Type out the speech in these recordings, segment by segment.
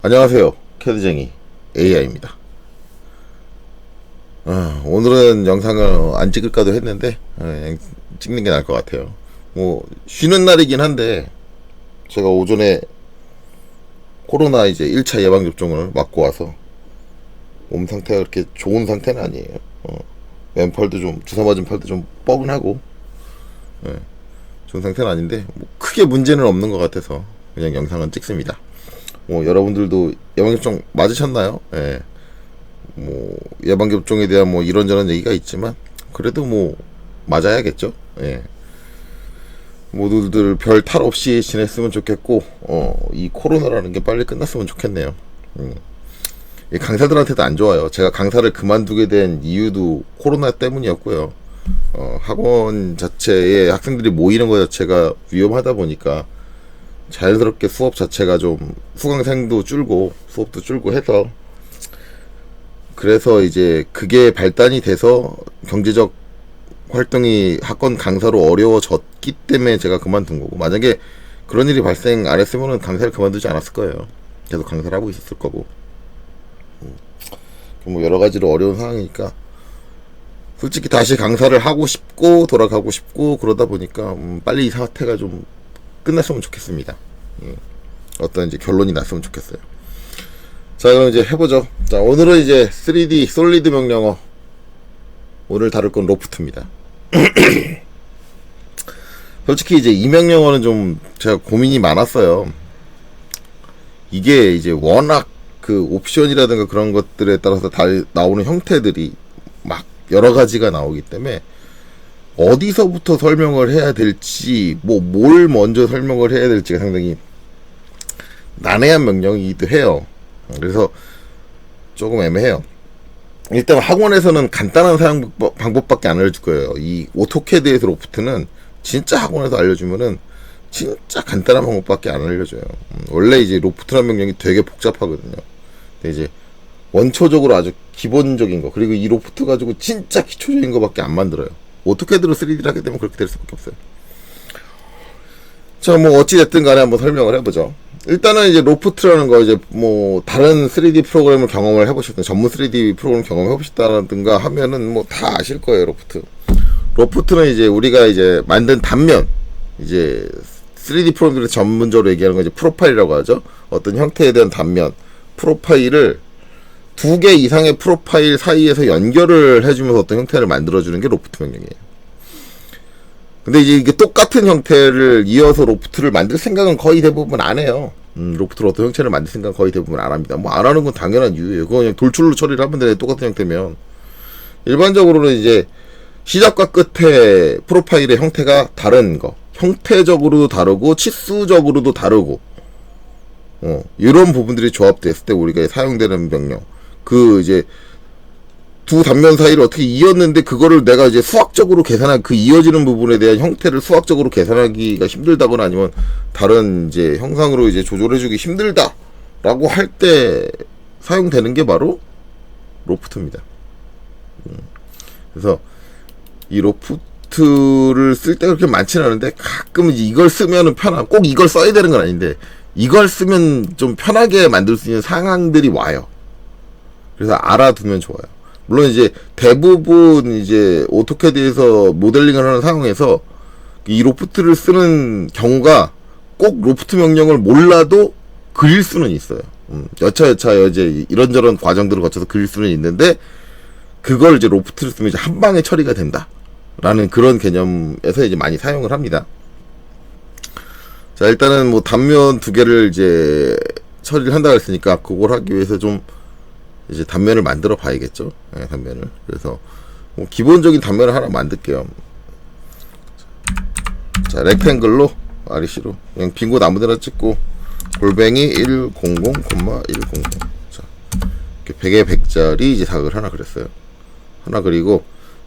안녕하세요. 캐드쟁이 AI입니다. 오늘은 영상을 안 찍을까도 했는데 그냥 찍는 게 나을 것 같아요. 뭐 쉬는 날이긴 한데 제가 오전에 코로나 이제 1차 예방접종을 맞고 와서 몸 상태가 그렇게 좋은 상태는 아니에요. 왼팔도 좀 주사 맞은 팔도 좀 뻐근하고 좋은 상태는 아닌데 뭐 크게 문제는 없는 것 같아서 그냥 영상은 찍습니다. 뭐 여러분들도 예방접종 맞으셨나요? 예. 뭐 예방접종에 대한 뭐 이런저런 얘기가 있지만 그래도 뭐 맞아야겠죠. 예. 모두들 별 탈 없이 지냈으면 좋겠고 이 코로나라는 게 빨리 끝났으면 좋겠네요. 이 강사들한테도 안 좋아요. 제가 강사를 그만두게 된 이유도 코로나 때문이었고요. 학원 자체에 학생들이 모이는 것 자체가 위험하다 보니까 자연스럽게 수업 자체가 좀 수강생도 줄고 수업도 줄고 해서 그래서 이제 그게 발단이 돼서 경제적 활동이 학원 강사로 어려워졌기 때문에 제가 그만둔 거고, 만약에 그런 일이 발생 안 했으면은 강사를 그만두지 않았을 거예요. 계속 강사를 하고 있었을 거고. 뭐 여러 가지로 어려운 상황이니까 솔직히 다시 강사를 하고 싶고 돌아가고 싶고 그러다 보니까 빨리 이 사태가 좀 끝났으면 좋겠습니다. 어떤 이제 결론이 났으면 좋겠어요. 자, 그럼 이제 해보죠. 자, 오늘은 이제 3D 솔리드 명령어, 오늘 다룰 건 로프트입니다. 솔직히 이제 이 명령어는 좀 제가 고민이 많았어요. 이게 이제 워낙 그 옵션이라든가 그런 것들에 따라서 다 나오는 형태들이 막 여러 가지가 나오기 때문에 어디서부터 설명을 해야 될지, 뭘 먼저 설명을 해야 될지가 상당히 난해한 명령이기도 해요. 그래서 조금 애매해요. 일단 학원에서는 간단한 사용 방법밖에 안 알려줄 거예요. 이 오토캐드에서 로프트는 진짜 학원에서 알려주면은 진짜 간단한 방법밖에 안 알려줘요. 원래 이제 로프트라는 명령이 되게 복잡하거든요. 근데 이제 원초적으로 아주 기본적인 거, 그리고 이 로프트 가지고 진짜 기초적인 거밖에 안 만들어요. 오토캐드로 3D를 하게 되면 그렇게 될 수밖에 없어요. 자, 뭐 어찌됐든 간에 한번 설명을 해보죠. 일단은 이제 로프트라는 거, 이제 뭐 다른 3D 프로그램을 경험을 해보셨든 전문 3D 프로그램 경험을 해보셨다든가 하면은 뭐 다 아실 거예요. 로프트는 이제 우리가 이제 만든 단면, 이제 3D 프로그램들이 전문적으로 얘기하는 건 이제 프로파일이라고 하죠. 어떤 형태에 대한 단면, 프로파일을 두 개 이상의 프로파일 사이에서 연결을 해주면서 어떤 형태를 만들어주는 게 로프트 명령이에요. 근데 이제 이게 똑같은 형태를 이어서 로프트를 만들 생각은 거의 대부분 안 해요. 로프트로 어떤 형태를 만들 생각은 거의 대부분 안 합니다. 뭐 안 하는 건 당연한 이유예요. 그거 그냥 돌출로 처리를 하면 되네. 똑같은 형태면. 일반적으로는 이제 시작과 끝의 프로파일의 형태가 다른 거, 형태적으로도 다르고 치수적으로도 다르고, 이런 부분들이 조합됐을 때 우리가 사용되는 명령, 그 이제 두 단면 사이를 어떻게 이었는데 그거를 내가 이제 수학적으로 계산한, 그 이어지는 부분에 대한 형태를 수학적으로 계산하기가 힘들다거나 아니면 다른 이제 형상으로 이제 조절해주기 힘들다라고 할 때 사용되는 게 바로 로프트입니다. 그래서 이 로프트를 쓸 때 그렇게 많지는 않은데 가끔 이제 이걸 쓰면은 꼭 이걸 써야 되는 건 아닌데 이걸 쓰면 좀 편하게 만들 수 있는 상황들이 와요. 그래서 알아두면 좋아요. 물론 이제 대부분 이제 오토캐드에서 모델링을 하는 상황에서 이 로프트를 쓰는 경우가 꼭 로프트 명령을 몰라도 그릴 수는 있어요. 여차여차 이제 이런저런 과정들을 거쳐서 그릴 수는 있는데 그걸 이제 로프트를 쓰면 이제 한 방에 처리가 된다라는 그런 개념에서 이제 많이 사용을 합니다. 자, 일단은 뭐 단면 두 개를 이제 처리를 한다고 했으니까 그걸 하기 위해서 좀 이제 단면을 만들어 봐야겠죠. 네, 단면을. 그래서 뭐 기본적인 단면을 하나 만들게요. 자, 렉탱글로 REC로 그냥 빈 곳 아무데나 찍고 골뱅이 100, 100. 자, 이렇게 100에 100짜리 이제 사각을 하나 그렸어요. 하나 그리고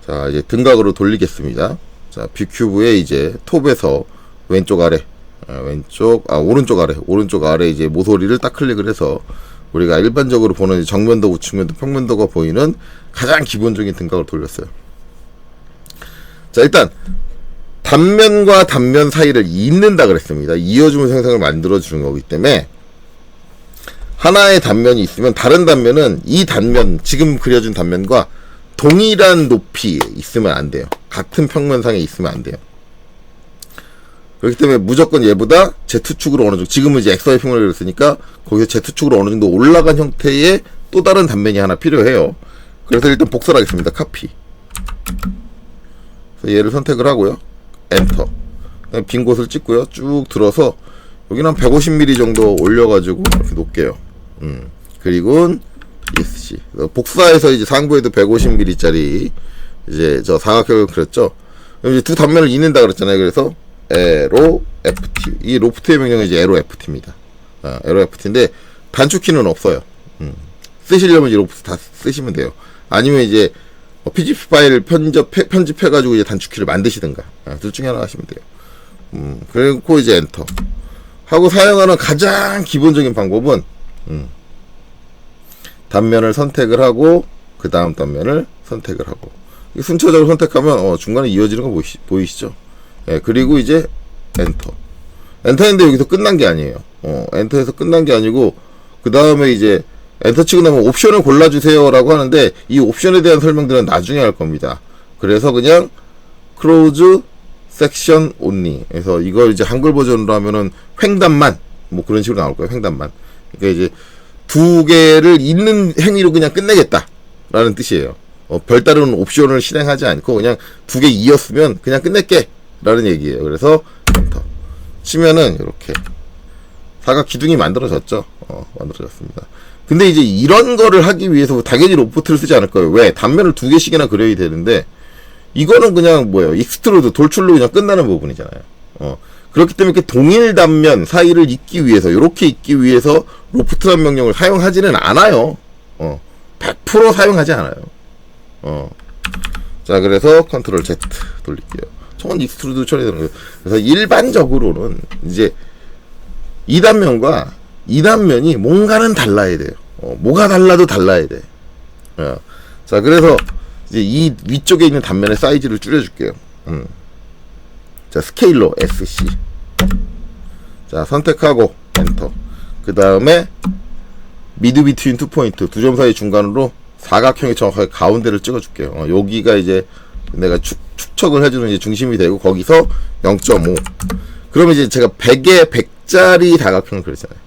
자, 이제 등각으로 돌리겠습니다. 자, 뷰큐브에 이제 톱에서 왼쪽 아래, 오른쪽 아래 이제 모서리를 딱 클릭을 해서 우리가 일반적으로 보는 정면도, 우측면도, 평면도가 보이는 가장 기본적인 등각을 돌렸어요. 자, 일단 단면과 단면 사이를 잇는다 그랬습니다. 이어주는 생성을 만들어주는 거기 때문에 하나의 단면이 있으면 다른 단면은 이 단면, 지금 그려준 단면과 동일한 높이에 있으면 안 돼요. 같은 평면상에 있으면 안 돼요. 그렇기 때문에 무조건 얘보다 Z축으로 어느 정도, 지금은 이제 XY 평면을 그렸으니까 거기서 Z축으로 어느 정도 올라간 형태의 또 다른 단면이 하나 필요해요. 그래서 일단 복사를 하겠습니다. 카피. 그래서 얘를 선택을 하고요. 엔터. 빈 곳을 찍고요. 쭉 들어서 여기는 한 150mm 정도 올려가지고 이렇게 놓을게요. 그리고 ESC. 복사해서 이제 상부에도 150mm짜리 이제 저 사각형을 그렸죠. 그럼 이제 두 단면을 잇는다 그랬잖아요. 그래서 에로 FT. 이 로프트의 명령은 이제 에로 FT입니다. 에로 FT인데 단축키는 없어요. 쓰시려면 이 로프트 다 쓰시면 돼요. 아니면 이제 PGP 파일을 편집해가지고 이제 단축키를 만드시든가. 둘 중에 하나 하시면 돼요. 그리고 이제 엔터. 하고 사용하는 가장 기본적인 방법은, 단면을 선택을 하고, 그 다음 단면을 선택을 하고. 순차적으로 선택하면, 중간에 이어지는 거 보이시죠? 예, 그리고 이제 엔터. 엔터인데 여기서 끝난 게 아니에요. 엔터에서 끝난 게 아니고, 그 다음에 이제 엔터 치고 나면 옵션을 골라주세요라고 하는데, 이 옵션에 대한 설명들은 나중에 할 겁니다. 그래서 그냥, close section only. 그래서 이걸 이제 한글 버전으로 하면은 횡단만, 뭐 그런 식으로 나올 거예요. 횡단만. 그러니까 이제 두 개를 잇는 행위로 그냥 끝내겠다 라는 뜻이에요. 별다른 옵션을 실행하지 않고 그냥 두 개 이었으면 그냥 끝낼게 라는 얘기예요. 그래서 엔터 치면은 이렇게 사각 기둥이 만들어졌죠. 만들어졌습니다. 근데 이제 이런 거를 하기 위해서 당연히 로프트를 쓰지 않을 거예요. 왜? 단면을 두 개씩이나 그려야 되는데, 이거는 그냥 뭐예요? 익스트루드, 돌출로 그냥 끝나는 부분이잖아요. 그렇기 때문에 이렇게 동일 단면 사이를 잇기 위해서, 이렇게 잇기 위해서 로프트라는 명령을 사용하지는 않아요. 100% 사용하지 않아요. 자, 그래서 컨트롤 Z 돌릴게요. 저건 익스트루드 처리되는 거예요. 그래서 일반적으로는 이제 이 단면과 이 단면이 뭔가는 달라야 돼요. 뭐가 달라도 달라야 돼. 자, 그래서 이제 이 위쪽에 있는 단면의 사이즈를 줄여줄게요. 자, 스케일러 SC. 자, 선택하고 엔터. 그 다음에 미드 비트윈 투 포인트, 두 점 사이 중간으로 사각형의 정확하게 가운데를 찍어줄게요. 여기가 이제 내가 축척을 해주는 이제 중심이 되고, 거기서 0.5. 그러면 이제 제가 100에 100짜리 사각형을 그렸잖아요.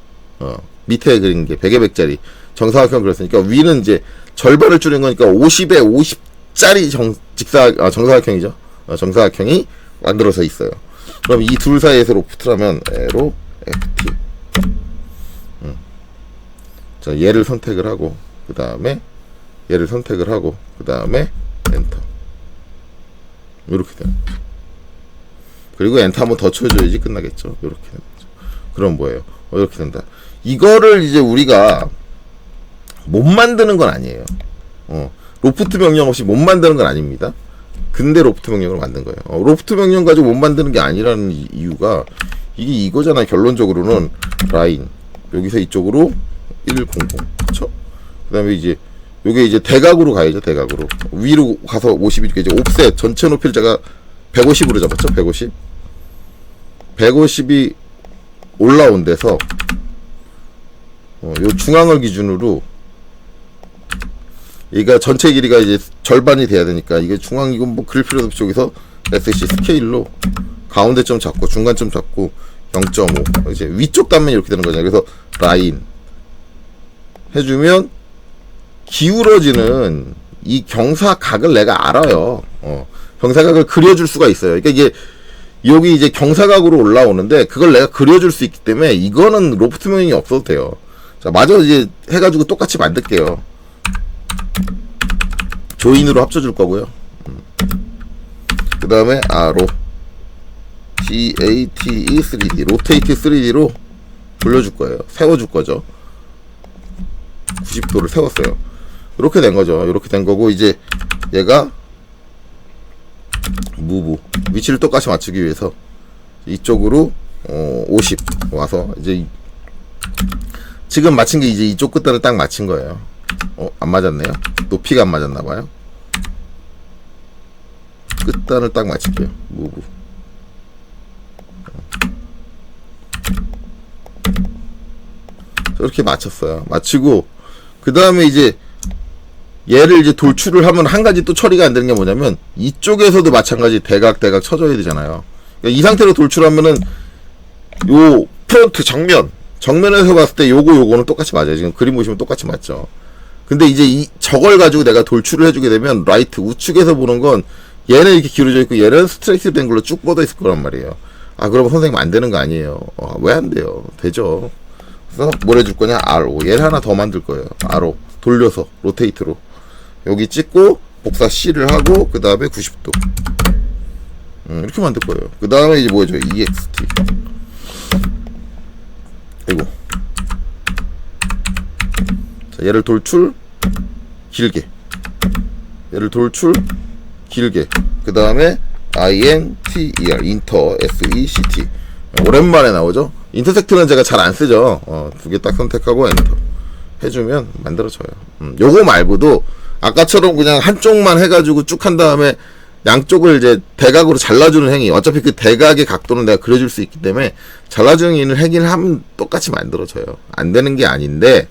밑에 그린 게 100에 100짜리 정사각형을 그렸으니까, 위는 이제 절반을 줄인 거니까 50에 50짜리 정사각형이죠. 정사각형이 만들어져 있어요. 그럼 이 둘 사이에서 로프트라면 에로 FT. 자, 얘를 선택을 하고, 그 다음에 얘를 선택을 하고, 그 다음에 엔터. 이렇게 돼요. 그리고 엔터 한번 더 쳐줘야지 끝나겠죠. 이렇게 되는 거죠. 그럼 뭐예요? 이렇게 된다. 이거를 이제 우리가 못 만드는 건 아니에요. 로프트 명령 없이 못 만드는 건 아닙니다. 근데 로프트 명령을 만든 거예요. 로프트 명령 가지고 못 만드는 게 아니라는 이유가 이게 이거잖아요. 결론적으로는 라인 여기서 이쪽으로 100, 그쵸? 그 다음에 이제 요게 이제 대각으로 가야죠. 대각으로 위로 가서 50이니까 이제 옵셋 전체 높이를 제가 150으로 잡았죠. 150이 올라온 데서 요 중앙을 기준으로, 얘가 전체 길이가 이제 절반이 돼야 되니까, 이게 중앙, 이건 뭐 그릴 필요도 없이 여기서 SC 스케일로 가운데점 잡고 중간점 잡고 0.5 이제 위쪽 단면이 이렇게 되는 거잖아요. 그래서 라인 해주면 기울어지는 이 경사각을 내가 알아요. 경사각을 그려줄 수가 있어요. 그러니까 이게 여기 이제 경사각으로 올라오는데 그걸 내가 그려줄 수 있기 때문에 이거는 로프트 명령이 없어도 돼요. 자, 마저 이제 해가지고 똑같이 만들게요. 조인으로 합쳐줄 거고요. 그 다음에 아로 GATE 3D 로테이트 3D로 돌려줄 거예요. 세워줄 거죠. 90도를 세웠어요. 이렇게 된 거죠. 이렇게 된 거고, 이제 얘가 무브 위치를 똑같이 맞추기 위해서 이쪽으로 50 와서 이제 지금 맞힌 게 이제 이쪽 끝단을 딱 맞힌 거예요. 안 맞았네요. 높이가 안 맞았나 봐요. 끝단을 딱 맞출게요. 무브. 이렇게 맞췄어요. 맞추고 그 다음에 이제 얘를 이제 돌출을 하면 한 가지 또 처리가 안 되는 게 뭐냐면 이쪽에서도 마찬가지 대각 쳐줘야 되잖아요. 그러니까 이 상태로 돌출하면은 요 프론트 정면에서 봤을 때 요거는 똑같이 맞아요. 지금 그림 보시면 똑같이 맞죠. 근데 이제 저걸 가지고 내가 돌출을 해주게 되면 라이트 우측에서 보는 건 얘는 이렇게 기울어져 있고 얘는 스트레이트 된 걸로 쭉 뻗어 있을 거란 말이에요. 아, 그러면 선생님 안 되는 거 아니에요. 왜 안 돼요? 되죠. 그래서 뭘 해줄 거냐? RO. 얘를 하나 더 만들 거예요. RO. 돌려서, 로테이트로. 여기 찍고, 복사 C를 하고, 그 다음에 90도. 이렇게 만들 거예요. 그 다음에 이제 뭐 해줘요? EXT. 그리고. 자, 얘를 돌출, 길게. 얘를 돌출, 길게. 그 다음에 INTER, 인터, SECT. 오랜만에 나오죠? 인터섹트는 제가 잘 안 쓰죠. 두 개 딱 선택하고 엔터. 해주면 만들어져요. 요거 말고도 아까처럼 그냥 한쪽만 해가지고 쭉 한 다음에 양쪽을 이제 대각으로 잘라주는 행위. 어차피 그 대각의 각도는 내가 그려줄 수 있기 때문에 잘라주는 행위를 하면 똑같이 만들어져요. 안 되는 게 아닌데,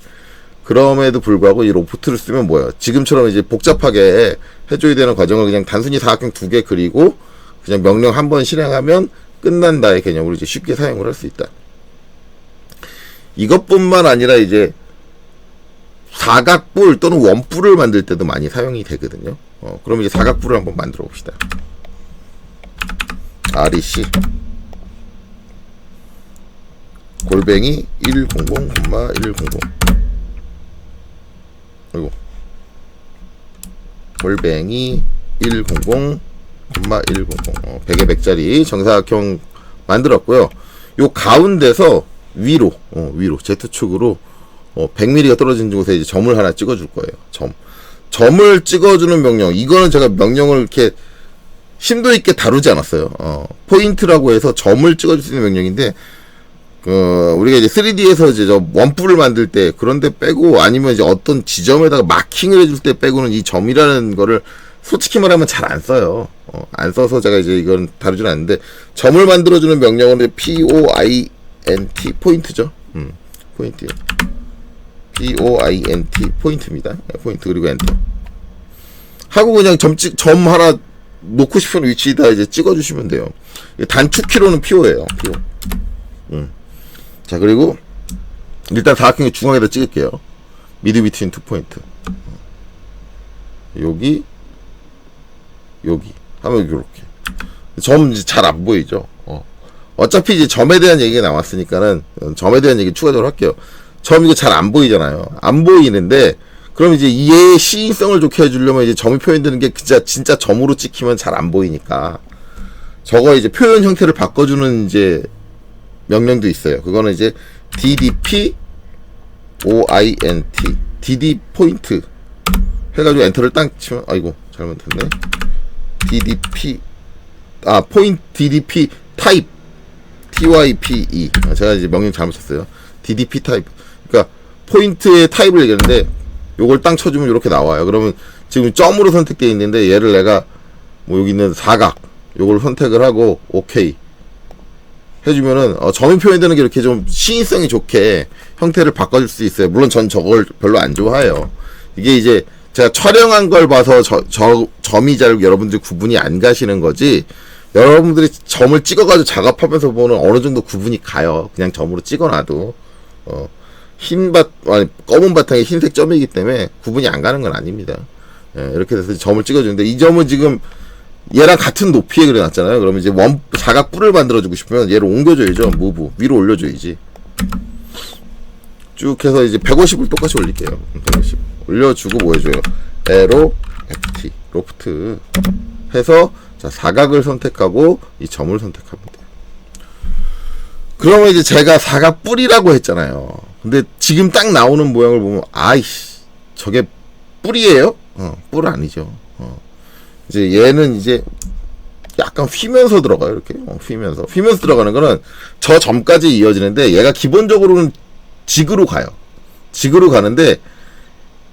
그럼에도 불구하고 이 로프트를 쓰면 뭐예요? 지금처럼 이제 복잡하게 해줘야 되는 과정을 그냥 단순히 사각형 두 개 그리고 그냥 명령 한 번 실행하면 끝난다의 개념으로 이제 쉽게 사용을 할 수 있다. 이것뿐만 아니라 이제 사각뿔 또는 원뿔을 만들 때도 많이 사용이 되거든요. 그럼 이제 사각뿔을 한번 만들어 봅시다. REC 골뱅이 100,100 그리고 골뱅이 100,100 100에 100짜리 정사각형 만들었고요. 요 가운데서 위로 Z축으로 100mm가 떨어진 곳에 이제 점을 하나 찍어줄 거예요. 점을 찍어주는 명령. 이거는 제가 명령을 이렇게 심도 있게 다루지 않았어요. 포인트라고 해서 점을 찍어줄 수 있는 명령인데, 우리가 이제 3D에서 이제 저 원뿔을 만들 때 그런데 빼고 아니면 이제 어떤 지점에다가 마킹을 해줄 때 빼고는 이 점이라는 거를 솔직히 말하면 잘 안 써요. 안 써서 제가 이제 이건 다루진 않는데, 점을 만들어주는 명령은 POINT, 포인트죠. 포인트. POINT, 포인트입니다. 포인트, 그리고 엔터. 하고 그냥 점 하나 놓고 싶은 위치에다 이제 찍어주시면 돼요. 단축키로는 PO예요. PO. 자, 그리고 일단 사각형의 중앙에다 찍을게요. 미드 비트윈 투 포인트. 여기 하면 이렇게 점 잘 안 보이죠. 어차피 이제 점에 대한 얘기가 나왔으니까는 점에 대한 얘기 추가적으로 할게요. 점 이거 잘 안 보이잖아요. 안 보이는데, 그럼 이제 얘의 시인성을 좋게 해주려면 이제 점이 표현되는 게 진짜 점으로 찍히면 잘 안 보이니까 저거 이제 표현 형태를 바꿔주는 이제 명령도 있어요. 그거는 이제 DDP OINT DD 포인트 해가지고 엔터를 딱 치면, 아이고 잘못했네. DDP 포인트 DDP 타입 TYPE. 제가 이제 명령 잘못 쳤어요. DDP 타입. 그러니까 포인트의 타입을 얘기하는데 요걸 땅 쳐주면 이렇게 나와요. 그러면 지금 점으로 선택되어 있는데 얘를 내가 뭐 여기 있는 사각 요걸 선택을 하고 오케이 해주면은 점이 표현되는 게 이렇게 좀 시인성이 좋게 형태를 바꿔줄 수 있어요. 물론 전 저걸 별로 안 좋아해요. 이게 이제 제가 촬영한 걸 봐서 점이 잘 여러분들 구분이 안 가시는 거지, 여러분들이 점을 찍어가지고 작업하면서 보면 어느 정도 구분이 가요. 그냥 점으로 찍어놔도. 검은 바탕에 흰색 점이기 때문에 구분이 안 가는 건 아닙니다. 이렇게 돼서 점을 찍어주는데, 이 점은 지금 얘랑 같은 높이에 그려놨잖아요. 그러면 이제 사각 뿔을 만들어주고 싶으면 얘를 옮겨줘야죠. 무브. 위로 올려줘야지. 쭉 해서 이제 150을 똑같이 올릴게요. 150. 올려주고 뭐 해줘요? 에로, FT, 로프트 해서, 자, 사각을 선택하고 이 점을 선택하면 돼요. 그러면 이제 제가 사각 뿔이라고 했잖아요. 근데 지금 딱 나오는 모양을 보면, 아이씨, 저게 뿔이에요? 뿔 아니죠. 이제 얘는 이제 약간 휘면서 들어가요. 이렇게 휘면서 들어가는 거는 저 점까지 이어지는데, 얘가 기본적으로는 직으로 가요. 직으로 가는데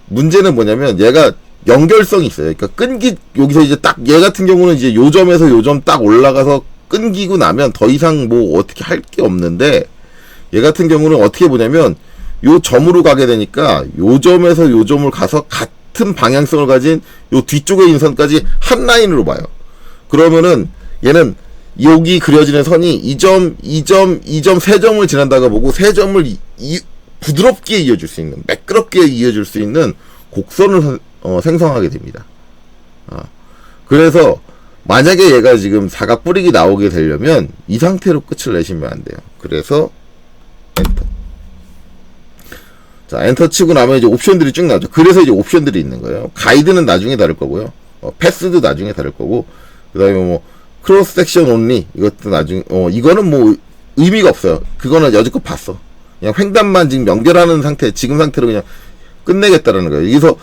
문제는 뭐냐면 얘가 연결성이 있어요. 그러니까 여기서 이제 딱 얘 같은 경우는 이제 요 점에서 요 점 딱 올라가서 끊기고 나면 더 이상 뭐 어떻게 할 게 없는데, 얘 같은 경우는 어떻게 보냐면 요 점으로 가게 되니까 요 점에서 요 점을 가서 같은 방향성을 가진 요 뒤쪽의 인선까지 한 라인으로 봐요. 그러면은 얘는 여기 그려지는 선이 이 점, 이 점, 이 점 세 점을 지난다고 보고 세 점을 부드럽게 이어줄 수 있는, 매끄럽게 이어줄 수 있는 곡선을 생성하게 됩니다. 그래서 만약에 얘가 지금 사각 뿌리기 나오게 되려면 이 상태로 끝을 내시면 안 돼요. 그래서 엔터. 자, 엔터 치고 나면 이제 옵션들이 쭉 나오죠. 그래서 이제 옵션들이 있는 거예요. 가이드는 나중에 다를 거고요. 패스도 나중에 다를 거고, 그 다음에 뭐 크로스 섹션 온리 이것도 나중에 이거는 뭐 의미가 없어요. 그거는 여지껏 봤어. 그냥 횡단만 지금 연결하는 상태, 지금 상태로 그냥 끝내겠다라는 거예요. 여기서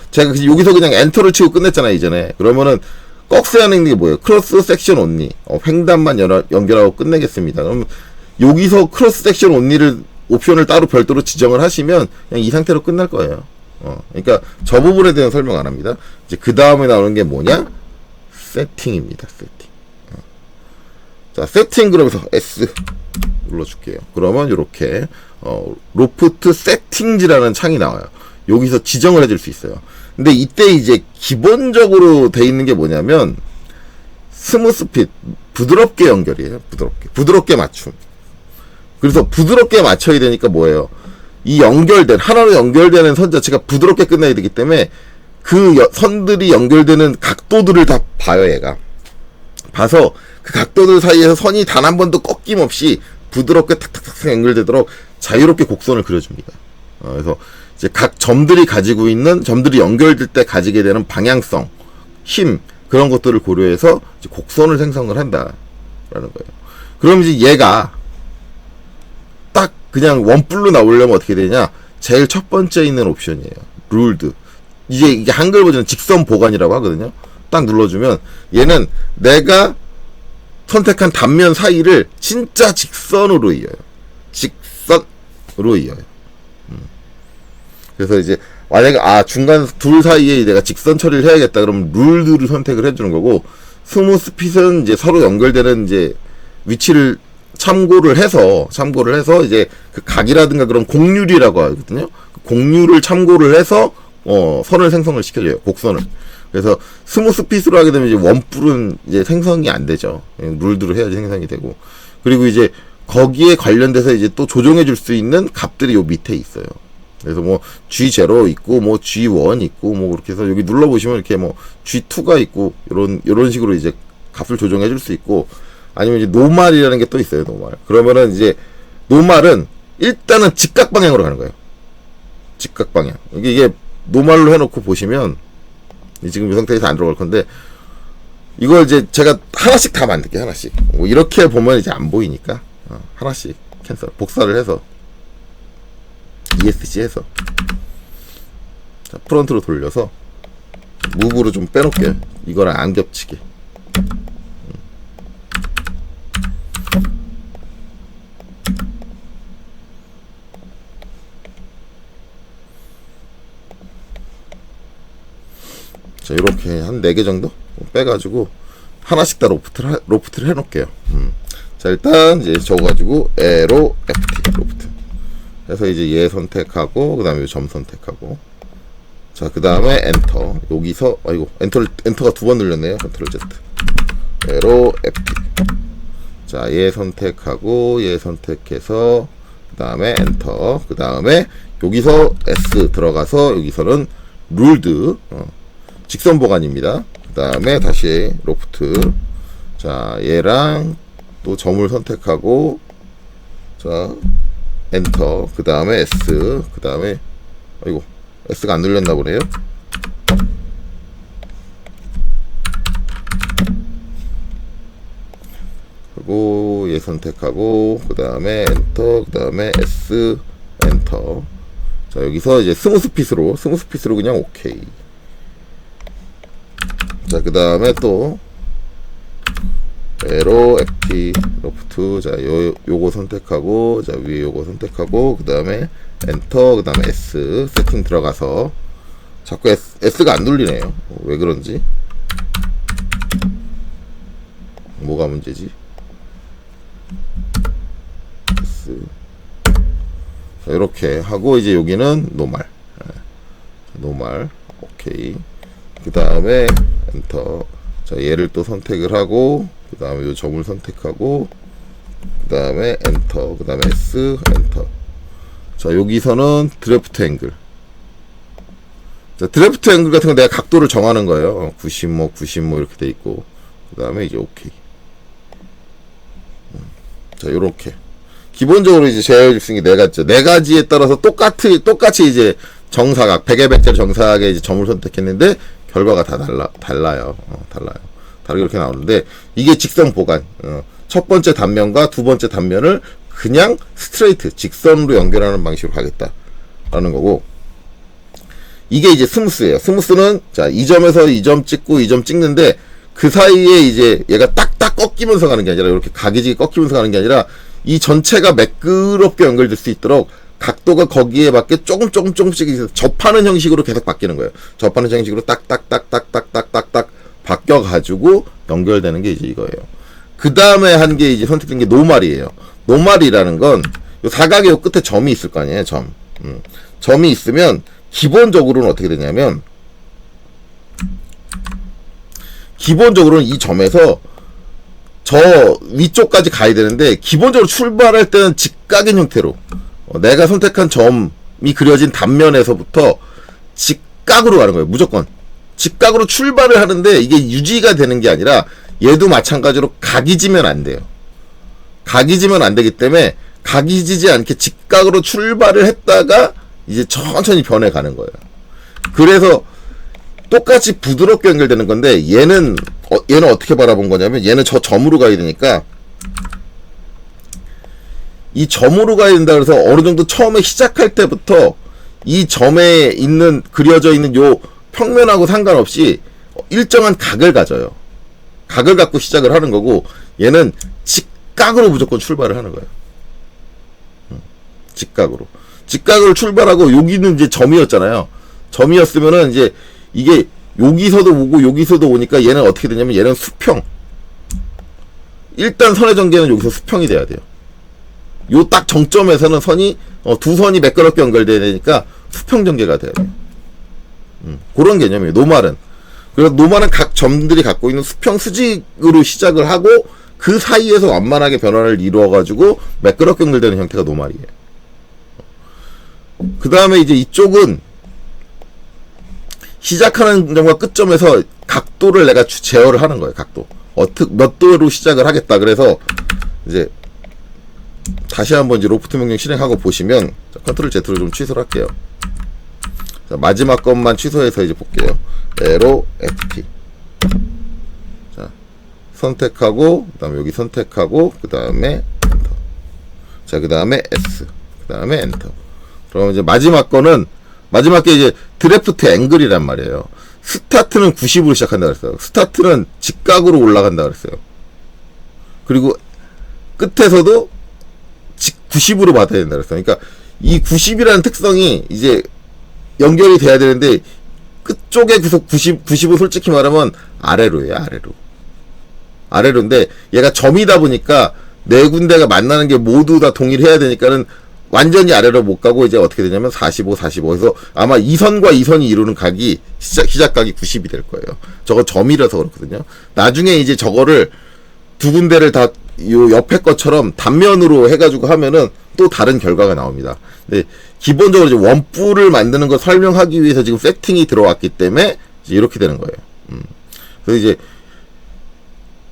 그냥 엔터를 치고 끝냈잖아요, 이전에. 그러면은 꺽쇠 하는 게 뭐예요? 크로스 섹션 온리. 횡단만 연결하고 끝내겠습니다. 그럼 여기서 크로스 섹션 온리를 옵션을 따로 별도로 지정을 하시면 그냥 이 상태로 끝날 거예요. 그러니까 저 부분에 대한 설명 안 합니다. 이제 그 다음에 나오는 게 뭐냐? 세팅입니다. 세팅. 자, 세팅 그러면서 S 눌러줄게요. 그러면 이렇게 로프트 세팅지라는 창이 나와요. 여기서 지정을 해줄 수 있어요. 근데 이때 이제 기본적으로 돼 있는 게 뭐냐면 스무스 핏, 부드럽게 연결이에요. 부드럽게 맞춤. 그래서 부드럽게 맞춰야 되니까 뭐예요? 이 하나로 연결되는 선 자체가 부드럽게 끝나야 되기 때문에 그 선들이 연결되는 각도들을 다 봐요, 얘가. 봐서 그 각도들 사이에서 선이 단 한 번도 꺾임없이 부드럽게 탁탁탁 연결되도록 자유롭게 곡선을 그려줍니다. 그래서 이제 각 점들이 연결될 때 가지게 되는 방향성, 힘, 그런 것들을 고려해서 이제 곡선을 생성을 한다라는 거예요. 그럼 이제 얘가 딱 그냥 원뿔로 나오려면 어떻게 되냐? 제일 첫 번째 있는 옵션이에요. 룰드. 이게 한글 버전은 직선 보관이라고 하거든요. 딱 눌러주면 얘는 내가 선택한 단면 사이를 진짜 직선으로 이어요. 직선으로 이어요. 그래서 이제 만약에 중간 둘 사이에 내가 직선 처리를 해야겠다 그러면 룰드를 선택을 해주는 거고, 스무스 핏은 이제 서로 연결되는 이제 위치를 참고를 해서 이제 그 각이라든가 그런 공률이라고 하거든요. 그 공률을 참고를 해서 선을 생성을 시켜줘요. 곡선을. 그래서 스무스 핏으로 하게 되면 이제 원뿔은 이제 생성이 안 되죠. 룰드로 해야지 생성이 되고. 그리고 이제 거기에 관련돼서 이제 또 조정해 줄 수 있는 값들이 요 밑에 있어요. 그래서 뭐 G0 있고 뭐 G1 있고 뭐 그렇게 해서 여기 눌러 보시면 이렇게 뭐 G2가 있고 요런 식으로 이제 값을 조정해 줄 수 있고, 아니면 이제 노말이라는 게 또 있어요. 노말. 그러면은 이제 노말은 일단은 직각 방향으로 가는 거예요. 직각 방향. 이게 노말로 해놓고 보시면 지금 이 상태에서 안 들어갈 건데, 이걸 이제 제가 하나씩 다 만들게요. 하나씩. 뭐 이렇게 보면 이제 안 보이니까 하나씩 캔슬, 복사를 해서 ESC 해서 자, 프론트로 돌려서 무브로 좀 빼놓을게요. 이거랑 안 겹치게. 자, 이렇게 한 4개 정도 빼가지고 하나씩 다 로프트를 해놓을게요. 자, 일단 이제 저거 가지고 에로 FT 로프트 해서 이제 얘 선택하고, 그 다음에 점 선택하고, 자, 그 다음에 엔터. 여기서 엔터가 2번 눌렸네요. 컨트롤 Z. 에로 FT. 자, 얘 선택하고 얘 선택해서 그 다음에 엔터. 그 다음에 여기서 S 들어가서 여기서는 룰드 직선 보관입니다. 그 다음에 다시 로프트. 자, 얘랑 또 점을 선택하고, 자, 엔터. 그 다음에 S. 그 다음에, S가 안 눌렸나 보네요. 그리고 얘 선택하고, 그 다음에 엔터. 그 다음에 S, 엔터. 자, 여기서 이제 스무스 핏으로 그냥 오케이. 자, 그 다음에 또 에로 FT 로프트. 자, 요거 선택하고, 자, 위에 요거 선택하고, 그 다음에 엔터. 그 다음에 S 세팅 들어가서 자꾸 S가 안 눌리네요. 왜 그런지. 뭐가 문제지? S. 자, 이렇게 하고 이제 여기는 노말. 노말. 오케이. 그 다음에 엔터. 자, 얘를 또 선택을 하고, 그 다음에 이 점을 선택하고, 그 다음에 엔터. 그 다음에 S 엔터. 자, 여기서는 드래프트 앵글. 자, 드래프트 앵글 같은 거 내가 각도를 정하는 거예요. 90뭐 90뭐 이렇게 돼 있고, 그 다음에 이제 오케이. 자, 요렇게 기본적으로 이제 제어해줄 수 있는 게 네 가지에 따라서 똑같이 이제 정사각 100의 100짜리 정사각에 이제 점을 선택했는데 결과가 다 달라요. 다르게 이렇게 나오는데 이게 직선 보관. 첫 번째 단면과 두 번째 단면을 그냥 스트레이트 직선으로 연결하는 방식으로 가겠다라는 거고, 이게 이제 스무스예요. 스무스는 자, 이 점에서 이 점 찍고 이 점 찍는데 그 사이에 이제 얘가 딱딱 꺾이면서 가는 게 아니라 이렇게 각이지게 꺾이면서 가는 게 아니라 이 전체가 매끄럽게 연결될 수 있도록 각도가 거기에 맞게 조금씩 접하는 형식으로 계속 바뀌는 거예요. 접하는 형식으로 딱딱딱딱딱딱딱딱 바뀌어가지고 연결되는 게 이제 이거예요. 그 다음에 한 게 이제 선택된 게 노말이에요. 노말이라는 건 요 사각의 요 끝에 점이 있을 거 아니에요. 점이 있으면 기본적으로는 어떻게 되냐면, 기본적으로는 이 점에서 저 위쪽까지 가야 되는데 기본적으로 출발할 때는 직각인 형태로 내가 선택한 점이 그려진 단면에서부터 직각으로 가는 거예요. 무조건 직각으로 출발을 하는데 이게 유지가 되는 게 아니라 얘도 마찬가지로 각이 지면 안 돼요. 각이 지면 안 되기 때문에 각이 지지 않게 직각으로 출발을 했다가 이제 천천히 변해가는 거예요. 그래서 똑같이 부드럽게 연결되는 건데 얘는 어떻게 바라본 거냐면, 얘는 저 점으로 가야 되니까 이 점으로 가야 된다 그래서 어느 정도 처음에 시작할 때부터 이 점에 있는 그려져 있는 요 평면하고 상관없이 일정한 각을 가져요. 각을 갖고 시작을 하는 거고, 얘는 직각으로 무조건 출발을 하는 거예요. 직각으로 출발하고, 여기는 이제 점이었잖아요. 점이었으면은 이제 이게 여기서도 오고 여기서도 오니까 얘는 어떻게 되냐면, 얘는 수평. 일단 선의 전개는 여기서 수평이 돼야 돼요. 요 딱 정점에서는 선이 두 선이 매끄럽게 연결돼야 되니까 수평 전개가 돼야 돼요. 그런 개념이에요. 노말은. 그래서 노말은 각 점들이 갖고 있는 수평 수직으로 시작을 하고 그 사이에서 완만하게 변화를 이루어가지고 매끄럽게 연결되는 형태가 노말이에요. 그 다음에 이제 이쪽은 시작하는 점과 끝점에서 각도를 내가 제어를 하는 거예요. 각도. 몇 도로 시작을 하겠다. 그래서 이제 다시 한번 이제 로프트 명령 실행하고 보시면, 컨트롤 Z로 좀 취소를 할게요. 자, 마지막 것만 취소해서 이제 볼게요. 에로 FT. 자, 선택하고, 그 다음에 여기 선택하고, 그 다음에 엔터. 자, 그 다음에 S. 그 다음에 엔터. 그럼 이제 마지막 게 이제 드래프트 앵글이란 말이에요. 스타트는 90으로 시작한다 그랬어요. 스타트는 직각으로 올라간다 그랬어요. 그리고 끝에서도 90으로 받아야 된다 그랬어요. 그러니까 이 90이라는 특성이 이제 연결이 돼야 되는데, 끝쪽에 계속 90은 솔직히 말하면 아래로예요. 아래로인데 얘가 점이다 보니까 네 군데가 만나는 게 모두 다 동일해야 되니까는 완전히 아래로 못 가고 이제 어떻게 되냐면 45. 그래서 아마 이 선과 이 선이 이루는 각이 시작각이 90이 될 거예요. 저거 점이라서 그렇거든요. 나중에 이제 저거를 두 군데를 다 요 옆에 것처럼 단면으로 해가지고 하면은 또 다른 결과가 나옵니다. 근데 기본적으로 이제 원뿔을 만드는 걸 설명하기 위해서 지금 세팅이 들어왔기 때문에 이제 이렇게 되는 거예요. 그래서 이제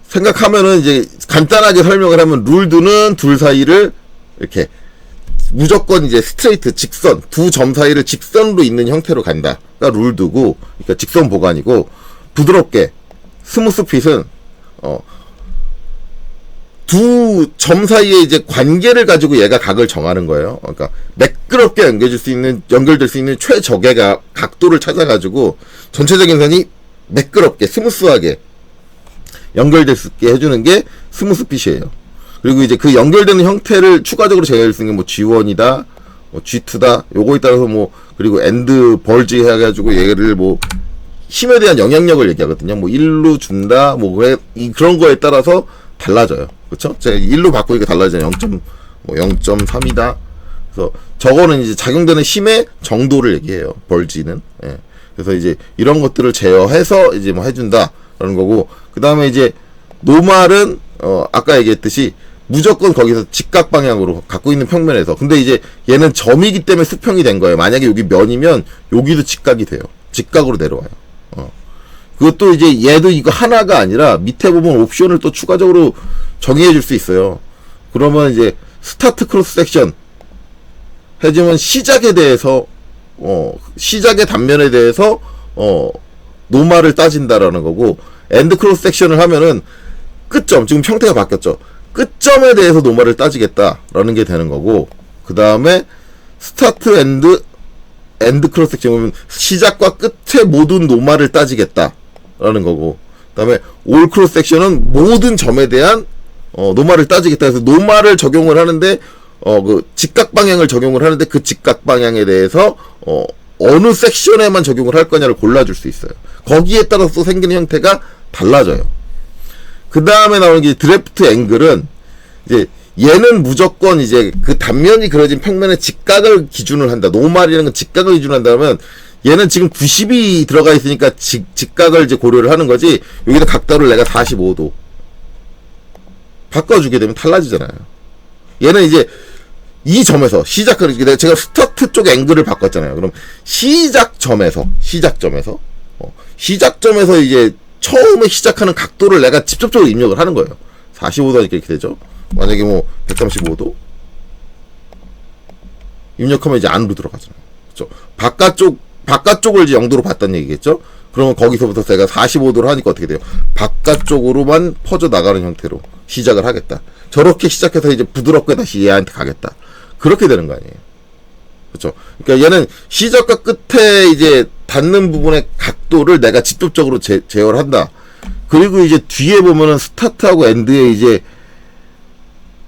생각하면은 이제 간단하게 설명을 하면, 룰드는 둘 사이를 이렇게 무조건 이제 스트레이트 직선, 두 점 사이를 직선으로 있는 형태로 간다. 그러니까 룰드고, 그러니까 직선 보관이고, 부드럽게 스무스 핏은 두 점 사이에 이제 관계를 가지고 얘가 각을 정하는 거예요. 그러니까 매끄럽게 연결될 수 있는 최적의 각도를 찾아가지고 전체적인 선이 매끄럽게 스무스하게 연결될 수 있게 해주는 게 스무스 핏이에요. 그리고 이제 그 연결되는 형태를 추가적으로 제어할 수 있는 게 뭐 G1이다, 뭐 G2다, 요거에 따라서 뭐, 그리고 엔드 벌지 해가지고 얘를 뭐 힘에 대한 영향력을 얘기하거든요. 뭐 1로 준다, 뭐 그런 거에 따라서 달라져요. 그쵸? 제가 1로 바꾸니까 달라지잖아요. 0.3이다, 그래서 저거는 이제 작용되는 힘의 정도를 얘기해요. 벌지는. 예. 그래서 이제 이런 것들을 제어해서 이제 뭐 해준다라는 거고, 그 다음에 이제 노말은 아까 얘기했듯이 무조건 거기서 직각 방향으로 갖고 있는 평면에서, 근데 이제 얘는 점이기 때문에 수평이 된 거예요. 만약에 여기 면이면 여기도 직각이 돼요. 직각으로 내려와요. 그것도 이제 얘도 이거 하나가 아니라 밑에 보면 옵션을 또 추가적으로 정의해 줄 수 있어요. 그러면 이제 스타트 크로스 섹션 해주면 시작에 대해서 시작의 단면에 대해서 노말을 따진다라는 거고, 엔드 크로스 섹션을 하면은 끝점, 지금 형태가 바뀌었죠. 끝점에 대해서 노말을 따지겠다라는 게 되는 거고, 그 다음에 스타트 엔드 크로스 섹션은 시작과 끝의 모든 노말을 따지겠다라는 거고, 그 다음에 올 크로스 섹션은 모든 점에 대한 노말을 따지겠다. 그래서 노말을 적용을 하는데 그 직각 방향을 적용을 하는데 그 직각 방향에 대해서 어느 섹션에만 적용을 할 거냐를 골라줄 수 있어요. 거기에 따라서 생기는 형태가 달라져요. 그 다음에 나오는 게 드래프트 앵글은 이제 얘는 무조건 이제 그 단면이 그려진 평면의 직각을 기준을 한다. 노말이라는 건 직각을 기준으로 한다면, 얘는 지금 90이 들어가 있으니까 직각을 이제 고려를 하는 거지, 여기다 각도를 내가 45도 바꿔주게 되면 달라지잖아요. 얘는 이제 이 점에서 시작을, 제가 스타트 쪽 앵글을 바꿨잖아요. 그럼 시작점에서 이제 처음에 시작하는 각도를 내가 직접적으로 입력을 하는 거예요. 45도니까 이렇게 되죠. 만약에 뭐 135도 입력하면 이제 안으로 들어가잖아요. 그렇죠? 바깥쪽을 이제 0도로 봤다는 얘기겠죠? 그러면 거기서부터 제가 45도로 하니까 어떻게 돼요? 바깥쪽으로만 퍼져 나가는 형태로 시작을 하겠다. 저렇게 시작해서 이제 부드럽게 다시 얘한테 가겠다. 그렇게 되는 거 아니에요. 그렇죠? 그러니까 얘는 시작과 끝에 이제 닿는 부분의 각도를 내가 직접적으로 제어를 한다. 그리고 이제 뒤에 보면은 스타트하고 엔드에 이제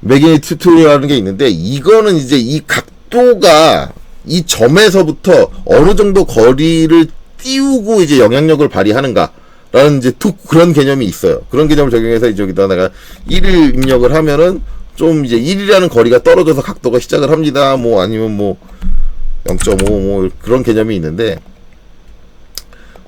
매그니튜드라는 게 있는데, 이거는 이제 이 각도가 이 점에서부터 어느 정도 거리를 띄우고 이제 영향력을 발휘하는가라는 이제 그런 개념이 있어요. 그런 개념을 적용해서 이제 여기다 내가 1을 입력을 하면은 좀 이제 1이라는 거리가 떨어져서 각도가 시작을 합니다. 뭐 아니면 뭐 0.5 뭐 그런 개념이 있는데,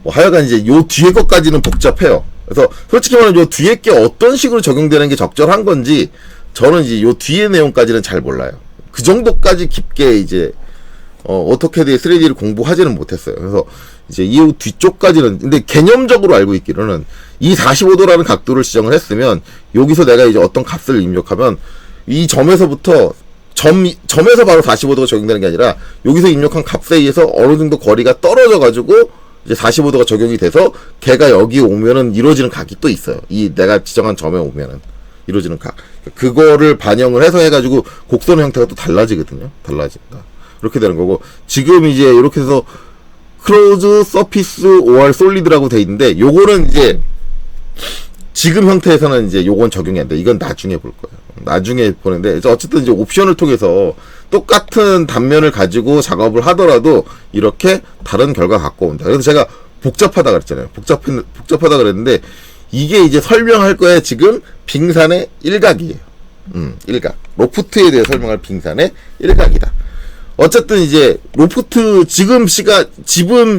뭐 하여간 이제 요 뒤에 것까지는 복잡해요. 그래서 솔직히 말하면 요 뒤에 게 어떤 식으로 적용되는 게 적절한 건지 저는 이제 요 뒤에 내용까지는 잘 몰라요. 그 정도까지 깊게 이제 오토캐드의 3D를 공부하지는 못했어요. 그래서 이제 이 뒤쪽까지는, 근데 개념적으로 알고 있기로는 이 45도라는 각도를 지정을 했으면 여기서 내가 이제 어떤 값을 입력하면 이 점에서부터 점에서 바로 45도가 적용되는 게 아니라 여기서 입력한 값에 의해서 어느 정도 거리가 떨어져 가지고 이제 45도가 적용이 돼서 걔가 여기 오면은 이루어지는 각이 또 있어요. 이 내가 지정한 점에 오면은 이루어지는 각, 그거를 반영을 해서 해가지고 곡선의 형태가 또 달라지거든요. 달라진다. 이렇게 되는 거고, 지금 이제 이렇게 해서 크로즈 서피스 OR 솔리드라고 돼 있는데, 요거는 이제 지금 형태에서는 이제 요건 적용이 안 돼. 이건 나중에 볼 거예요. 나중에 보는데, 어쨌든 이제 옵션을 통해서 똑같은 단면을 가지고 작업을 하더라도 이렇게 다른 결과 갖고 온다. 그래서 제가 복잡하다 그랬잖아요. 복잡하다 그랬는데, 이게 이제 설명할 거에 지금 빙산의 일각이에요. 일각. 로프트에 대해 설명할 빙산의 일각이다. 어쨌든 이제 로프트, 지금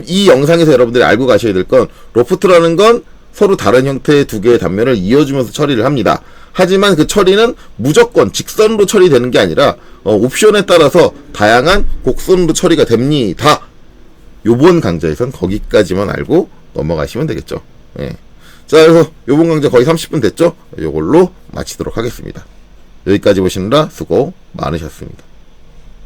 이 영상에서 여러분들이 알고 가셔야 될 건, 로프트라는 건 서로 다른 형태의 두 개의 단면을 이어주면서 처리를 합니다. 하지만 그 처리는 무조건 직선으로 처리되는 게 아니라 옵션에 따라서 다양한 곡선으로 처리가 됩니다. 요번 강좌에선 거기까지만 알고 넘어가시면 되겠죠. 예. 자, 그래서 요번 강좌 거의 30분 됐죠? 요걸로 마치도록 하겠습니다. 여기까지 보시느라 수고 많으셨습니다.